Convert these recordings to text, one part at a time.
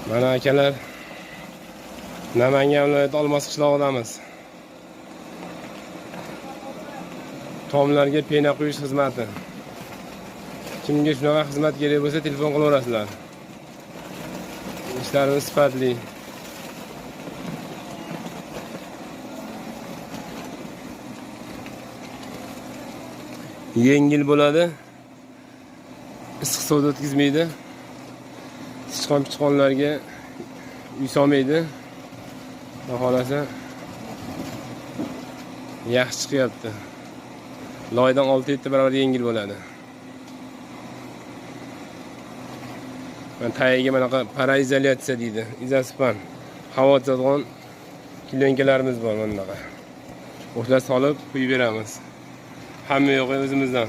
Mana akalar, Namangan viloyati Olmos qishlog'idamiz. Tomlarga pena quyish xizmati. Kimga shunaqa xizmat kerak bo'lsa, telefon qilaverasizlar. Ishlarimiz sifatli. Yengil bo'ladi. Issiq suvda o'tkazmaydi. Sichqon-pichqonlarga uy solmaydi. Xohlasa yaxshi chiqyapti. Loydan 6-7 barobar yengil bo'ladi. Tagiga bunaqa paraizolyatsiya deydi. Izospan. Havo o'tadigan klonkalarimiz bor bunaqa. O'shalar solib quyib beramiz. Hamma yo'q o'zimizdan.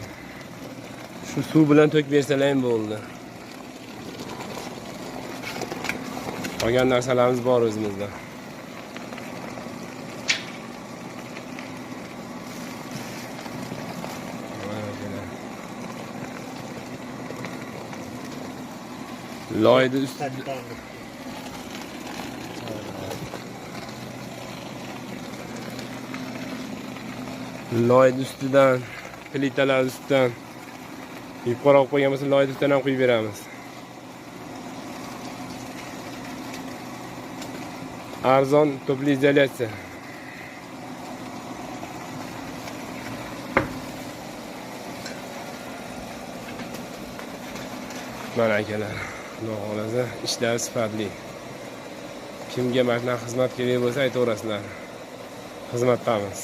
Shu suv bilan to'kib bersalar ham bo'ldi. Qolgan narsalarimiz bor o'zimizda. Loyda ustidan, plitalar ustidan yuqoriroq qo'ygan bo'lsa, loyda ustidan ham quyib beramiz. Arzon topli izolyatsiya. Mana akalar, Xudo xolasa ishlar sifatli. Kimga mana xizmat kerak bo'lsa aytaverasizlar. Xizmatdamiz.